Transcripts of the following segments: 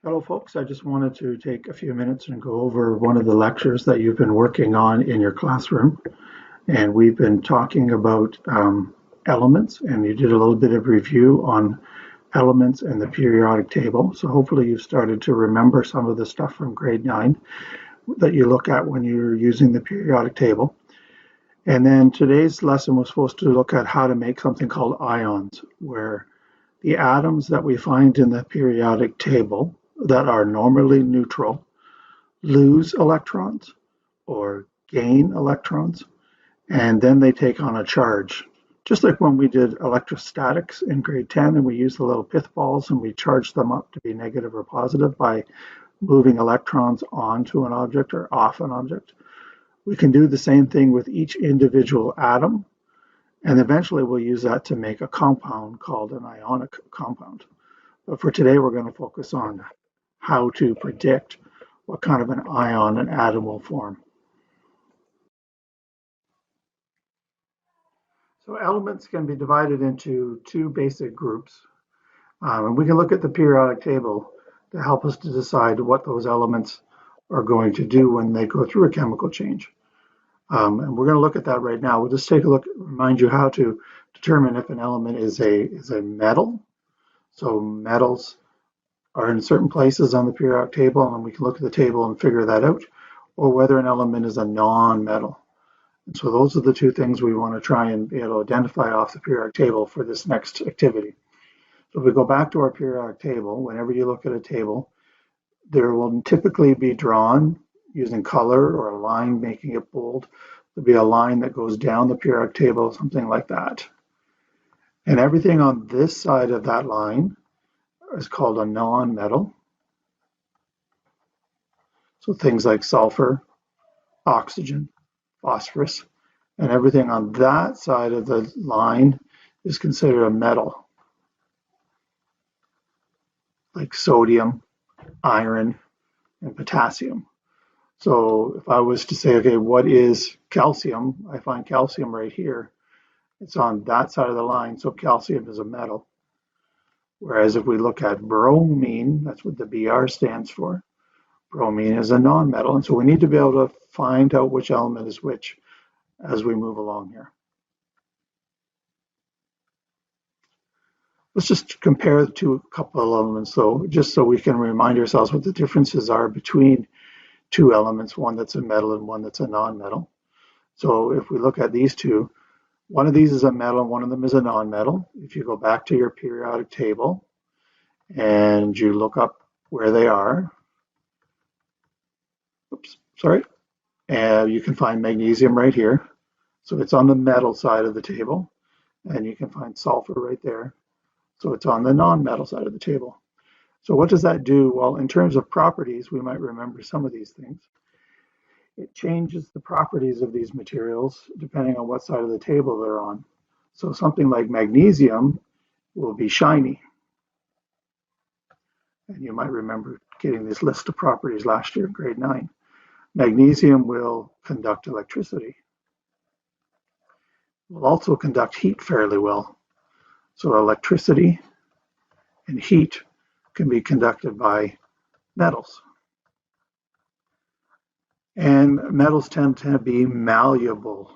Hello, folks. I just wanted to take a few minutes and go over one of the lectures that you've been working on in your classroom. And we've been talking about elements, and you did a little bit of review on elements and the periodic table. So hopefully you've started to remember some of the stuff from grade 9 that you look at when you're using the periodic table. And then today's lesson was supposed to look at how to make something called ions, where the atoms that we find in the periodic table that are normally neutral lose electrons or gain electrons, and then they take on a charge. Just like when we did electrostatics in grade 10 and we used the little pith balls and we charged them up to be negative or positive by moving electrons onto an object or off an object. We can do the same thing with each individual atom, and eventually we'll use that to make a compound called an ionic compound. But for today, we're going to focus on how to predict what kind of an ion an atom will form. So elements can be divided into two basic groups. And we can look at the periodic table to help us to decide what those elements are going to do when they go through a chemical change. And we're going to look at that right now. We'll just take a look, remind you how to determine if an element is a metal. So metals are in certain places on the periodic table, and we can look at the table and figure that out, or whether an element is a non-metal. And so those are the two things we want to try and be able to identify off the periodic table for this next activity. So if we go back to our periodic table, whenever you look at a table, there will typically be drawn using color or a line making it bold. There'll be a line that goes down the periodic table, something like that. And everything on this side of that line is called a non-metal. So things like sulfur, oxygen, phosphorus, and everything on that side of the line is considered a metal, like sodium, iron, and potassium. So if I was to say, okay, what is calcium? I find calcium right here. It's on that side of the line, so calcium is a metal. Whereas if we look at bromine, that's what the Br stands for. Bromine is a non-metal, and so we need to be able to find out which element is which as we move along here. Let's just compare the two couple of elements, though, just so we can remind ourselves what the differences are between two elements, one that's a metal and one that's a non-metal. So if we look at these two, one of these is a metal and one of them is a non-metal. If you go back to your periodic table and you look up where they are, and you can find magnesium right here. So it's on the metal side of the table, and you can find sulfur right there. So it's on the non-metal side of the table. So what does that do? Well, in terms of properties, we might remember some of these things. It changes the properties of these materials depending on what side of the table they're on. So something like magnesium will be shiny. And you might remember getting this list of properties last year in grade 9. Magnesium will conduct electricity. It will also conduct heat fairly well. So electricity and heat can be conducted by metals. And metals tend to be malleable,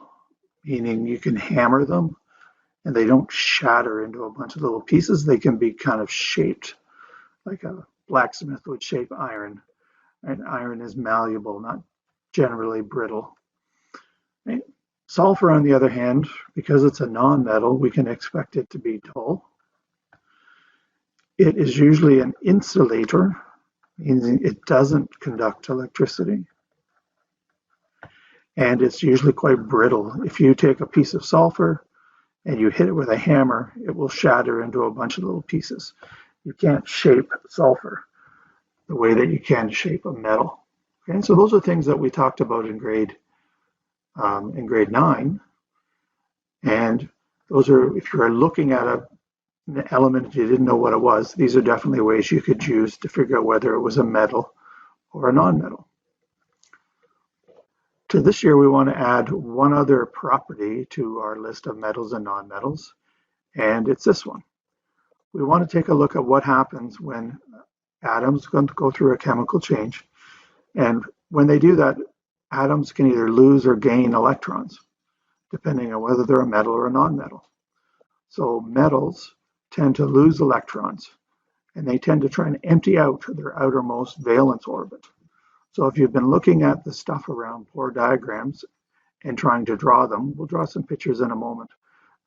meaning you can hammer them and they don't shatter into a bunch of little pieces. They can be kind of shaped like a blacksmith would shape iron. And iron is malleable, not generally brittle. Right? Sulfur, on the other hand, because it's a non-metal, we can expect it to be dull. It is usually an insulator, meaning it doesn't conduct electricity. And it's usually quite brittle. If you take a piece of sulfur and you hit it with a hammer, it will shatter into a bunch of little pieces. You can't shape sulfur the way that you can shape a metal. Okay, so those are things that we talked about in grade 9. And those are, if you're looking at an element you didn't know what it was, these are definitely ways you could use to figure out whether it was a metal or a non-metal. To this year, we want to add one other property to our list of metals and non-metals, and it's this one. We want to take a look at what happens when atoms going to go through a chemical change. And when they do that, atoms can either lose or gain electrons, depending on whether they're a metal or a non-metal. So metals tend to lose electrons, and they tend to try and empty out their outermost valence orbit. So if you've been looking at the stuff around Bohr diagrams and trying to draw them, we'll draw some pictures in a moment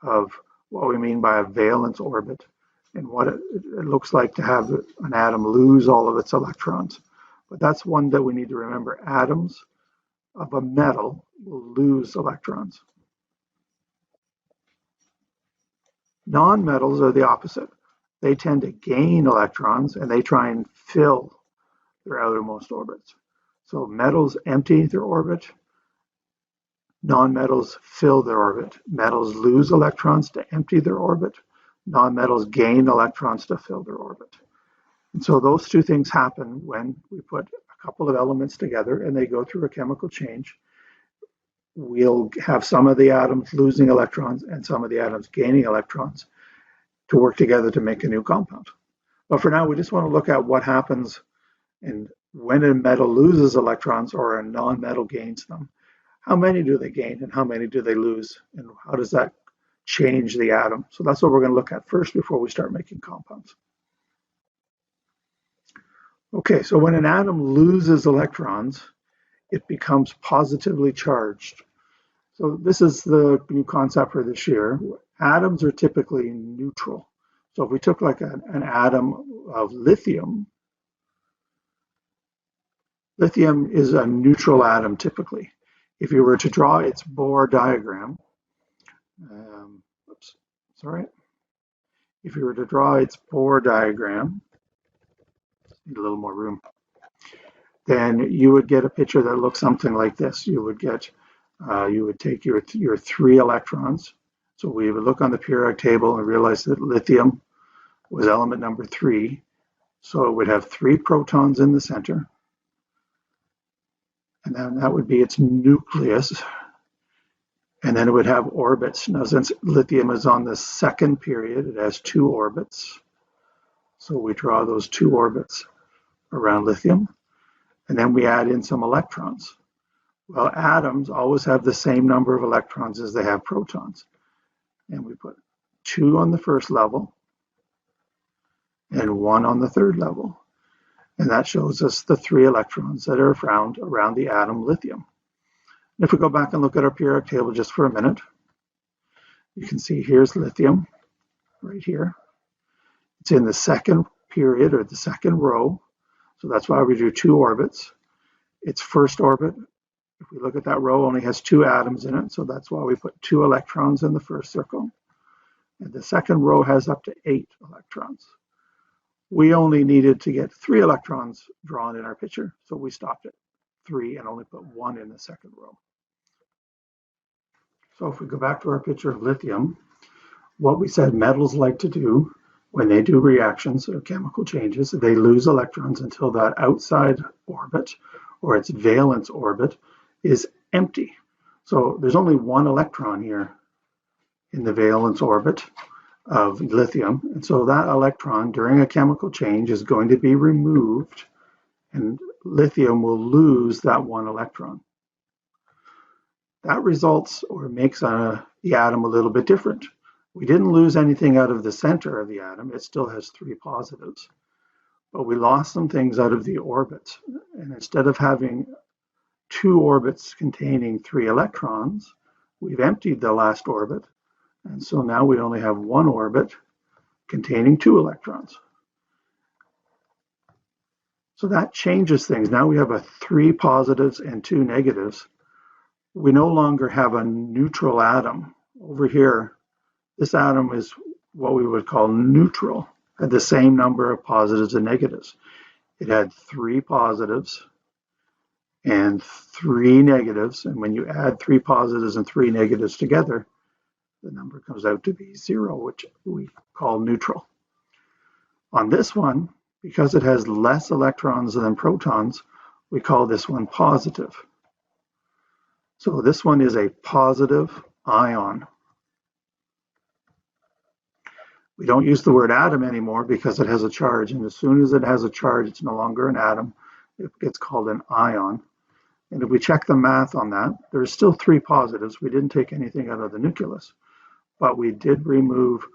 of what we mean by a valence orbit and what it looks like to have an atom lose all of its electrons. But that's one that we need to remember. Atoms of a metal will lose electrons. Non-metals are the opposite. They tend to gain electrons and they try and fill their outermost orbits. So metals empty their orbit, non-metals fill their orbit. Metals lose electrons to empty their orbit, non-metals gain electrons to fill their orbit. And so those two things happen when we put a couple of elements together and they go through a chemical change. We'll have some of the atoms losing electrons and some of the atoms gaining electrons to work together to make a new compound. But for now, we just want to look at what happens and when a metal loses electrons or a non-metal gains them. How many do they gain and how many do they lose? And how does that change the atom? So that's what we're going to look at first before we start making compounds. Okay, so when an atom loses electrons, it becomes positively charged. So this is the new concept for this year. Atoms are typically neutral. So if we took like an atom of lithium, lithium is a neutral atom typically. If you were to draw its Bohr diagram, if you were to draw its Bohr diagram, need a little more room, then you would get a picture that looks something like this. You would get, you would take your 3 electrons. So we would look on the periodic table and realize that lithium was element number 3. So it would have 3 protons in the center. And then that would be its nucleus. And then it would have orbits. Now, since lithium is on the second period, it has 2 orbits. So we draw those 2 orbits around lithium. And then we add in some electrons. Well, atoms always have the same number of electrons as they have protons. And we put 2 on the first level and 1 on the third level. And that shows us the 3 electrons that are found around the atom lithium. And if we go back and look at our periodic table just for a minute, you can see here's lithium right here. It's in the second period or the second row. So that's why we do 2 orbits. Its first orbit, if we look at that row, only has 2 atoms in it. So that's why we put 2 electrons in the first circle. And the second row has up to 8 electrons. We only needed to get 3 electrons drawn in our picture. So we stopped at 3 and only put 1 in the second row. So if we go back to our picture of lithium, what we said metals like to do when they do reactions or chemical changes, they lose electrons until that outside orbit or its valence orbit is empty. So there's only 1 electron here in the valence orbit of lithium. And so that electron during a chemical change is going to be removed and lithium will lose that 1 electron. That results or makes the atom a little bit different. We didn't lose anything out of the center of the atom. It still has 3 positives. But we lost some things out of the orbits. And instead of having 2 orbits containing 3 electrons, we've emptied the last orbit. And so now we only have 1 orbit containing 2 electrons. So that changes things. Now we have 3 positives and 2 negatives. We no longer have a neutral atom. Over here, this atom is what we would call neutral, had the same number of positives and negatives. It had 3 positives and 3 negatives, and when you add 3 positives and 3 negatives together, the number comes out to be 0, which we call neutral. On this one, because it has less electrons than protons, we call this one positive. So this one is a positive ion. We don't use the word atom anymore because it has a charge, and as soon as it has a charge, it's no longer an atom. It gets called an ion. And if we check the math on that, there's still 3 positives. We didn't take anything out of the nucleus, but we did remove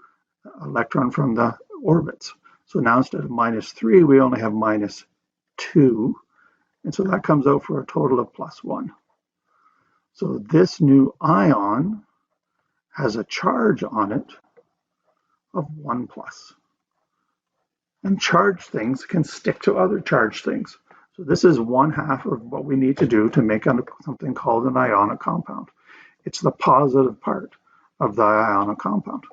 electron from the orbits. So now instead of -3, we only have -2. And so that comes out for a total of +1. So this new ion has a charge on it of 1+. And charged things can stick to other charged things. So this is 1/2 of what we need to do to make something called an ionic compound. It's the positive part of the ionic compound.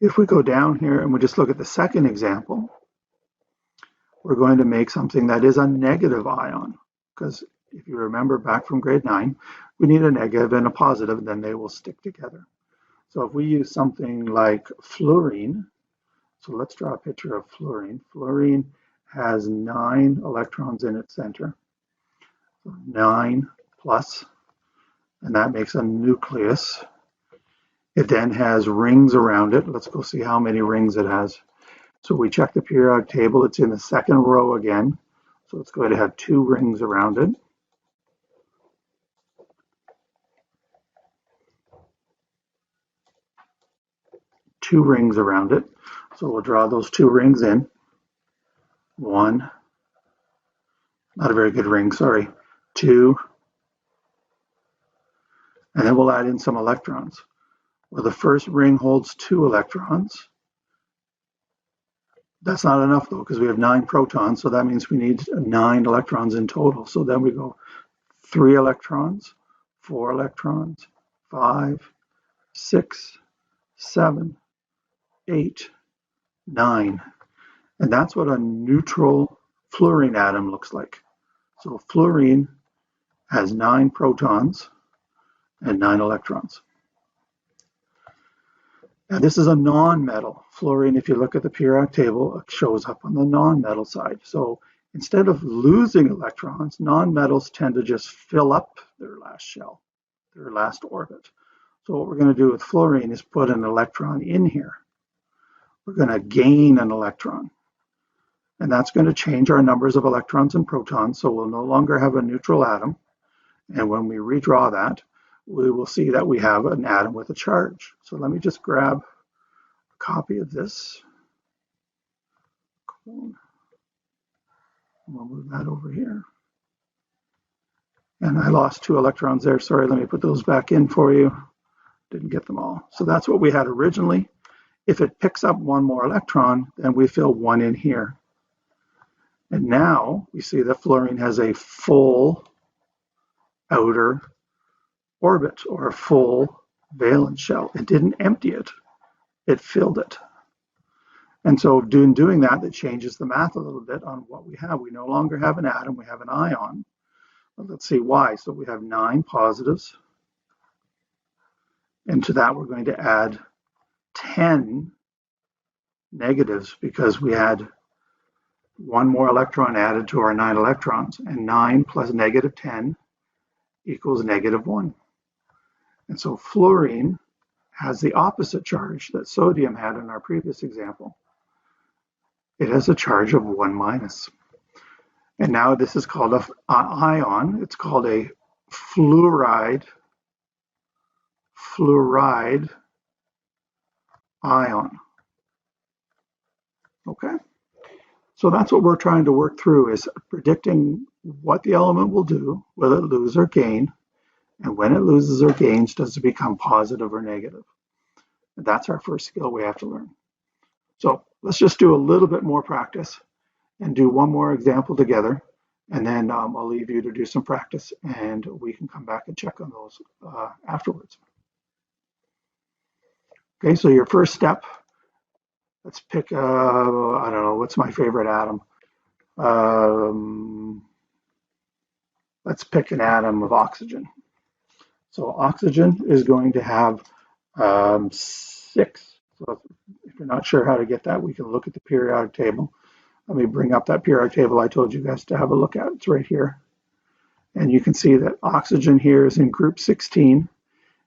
If we go down here and we just look at the second example, we're going to make something that is a negative ion, because if you remember back from grade 9, we need a negative and a positive, and then they will stick together. So if we use something like fluorine, so let's draw a picture of fluorine. Fluorine has 9 electrons in its center, 9 plus, and that makes a nucleus. It then has rings around it. Let's go see how many rings it has. So we check the periodic table. It's in the second row again. So it's going to have 2 rings around it. Two rings around it. So we'll draw those 2 rings in. 1, not a very good ring, sorry. 2, and then we'll add in some electrons. Well, the first ring holds 2 electrons. That's not enough though, because we have 9 protons, so that means we need 9 electrons in total. So then we go 3 electrons, 4 electrons, 5, 6, 7, 8, 9. And that's what a neutral fluorine atom looks like. So fluorine has 9 protons and 9 electrons. Now this is a non-metal. Fluorine, if you look at the periodic table, it shows up on the non-metal side. So instead of losing electrons, non-metals tend to just fill up their last shell, their last orbit. So what we're going to do with fluorine is put an electron in here. We're going to gain an electron. And that's going to change our numbers of electrons and protons, so we'll no longer have a neutral atom. And when we redraw that, we will see that we have an atom with a charge. So let me just grab a copy of this. Cool. We'll move that over here. And I lost 2 electrons there. Sorry, let me put those back in for you. Didn't get them all. So that's what we had originally. If it picks up 1 more electron, then we fill 1 in here. And now we see that fluorine has a full outer orbit, or a full valence shell. It didn't empty it, it filled it. And so doing that, it changes the math a little bit on what we have. We no longer have an atom, we have an ion. But let's see why. So we have 9 positives. And to that, we're going to add 10 negatives because we had 1 more electron added to our 9 electrons. And 9 plus -10 equals -1. And so fluorine has the opposite charge that sodium had in our previous example. It has a charge of 1-. And now this is called an ion. It's called a fluoride ion. Okay? So that's what we're trying to work through, is predicting what the element will do, will it lose or gain, and when it loses or gains, does it become positive or negative? And that's our first skill we have to learn. So let's just do a little bit more practice and do one more example together, and then I'll leave you to do some practice and we can come back and check on those afterwards. Okay, so your first step, let's pick, I don't know, what's my favorite atom? Let's pick an atom of oxygen. So oxygen is going to have 6. So if you're not sure how to get that, we can look at the periodic table. Let me bring up that periodic table I told you guys to have a look at. It's right here. And you can see that oxygen here is in group 16.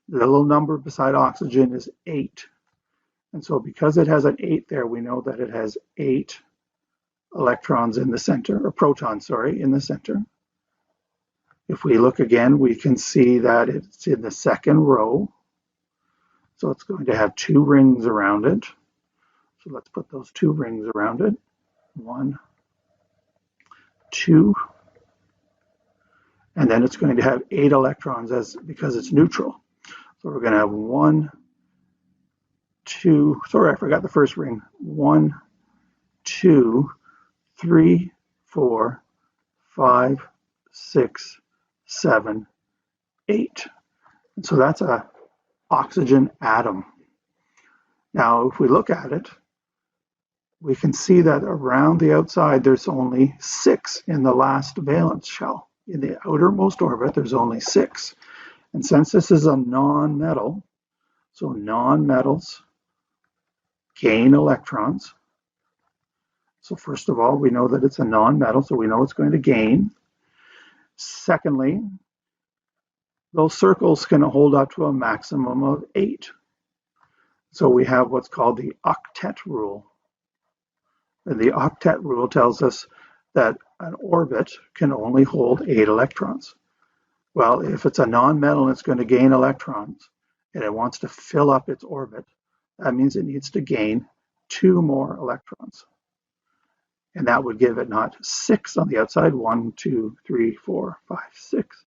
The little number beside oxygen is 8. And so because it has an 8 there, we know that it has 8 electrons in the center, or protons, sorry, in the center. If we look again, we can see that it's in the second row. So it's going to have 2 rings around it. So let's put those 2 rings around it. 1, 2. And then it's going to have 8 electrons because it's neutral. So we're going to have 1, 2, sorry, I forgot the first ring. 1, 2, 3, 4, 5, 6, 7, 8. And so that's an oxygen atom. Now, if we look at it, we can see that around the outside, there's only 6 in the last valence shell. In the outermost orbit, there's only 6. And since this is a non-metal, so non-metals gain electrons. So first of all, we know that it's a non-metal, so we know it's going to gain. Secondly, those circles can hold up to a maximum of 8. So we have what's called the octet rule. And the octet rule tells us that an orbit can only hold 8 electrons. Well, if it's a non-metal and it's going to gain electrons, and it wants to fill up its orbit, that means it needs to gain 2 more electrons. And that would give it not 6 on the outside, 1, 2, 3, 4, 5, 6.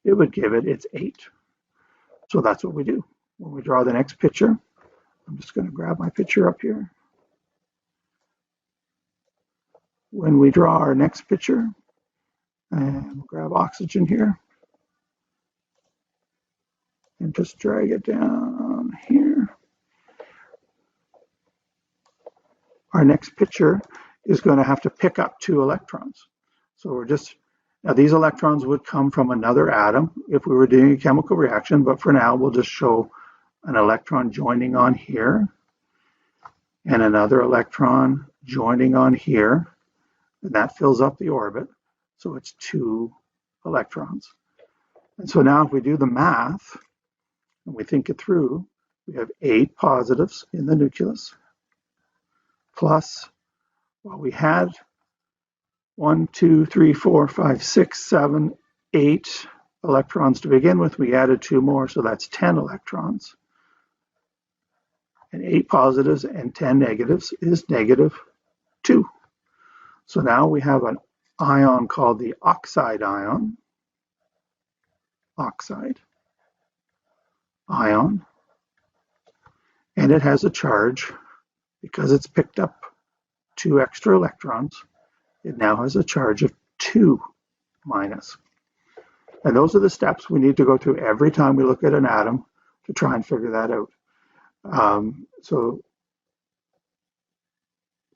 It would give it its 8. So that's what we do. When we draw the next picture, I'm just going to grab my picture up here. When we draw our next picture, and we'll grab oxygen here, and just drag it down here. Our next picture is going to have to pick up 2 electrons. So now these electrons would come from another atom if we were doing a chemical reaction, but for now we'll just show an electron joining on here and another electron joining on here, and that fills up the orbit. So it's 2 electrons. And so now if we do the math and we think it through, we have 8 positives in the nucleus plus, well, we had 1, 2, 3, 4, 5, 6, 7, 8 electrons to begin with. We added 2 more, so that's 10 electrons. And 8 positives and 10 negatives is -2. So now we have an ion called the oxide ion. Oxide ion. And it has a charge because it's picked up 2 extra electrons. It now has a charge of 2 minus. And those are the steps we need to go through every time we look at an atom to try and figure that out. So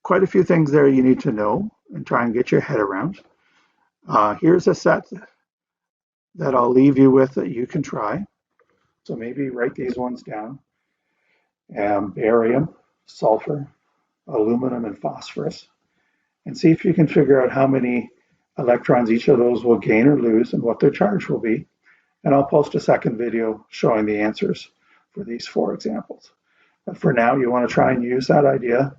quite a few things there you need to know and try and get your head around. Here's a set that I'll leave you with that you can try. So maybe write these ones down. Barium, sulfur, aluminum, and phosphorus. And see if you can figure out how many electrons each of those will gain or lose and what their charge will be. And I'll post a second video showing the answers for these 4 examples. But for now, you want to try and use that idea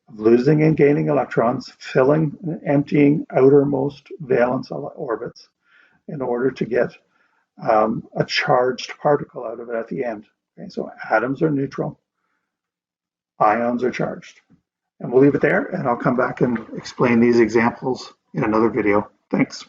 of losing and gaining electrons, filling and emptying outermost valence orbits in order to get a charged particle out of it at the end. Okay, so atoms are neutral, ions are charged. And we'll leave it there, and I'll come back and explain these examples in another video. Thanks.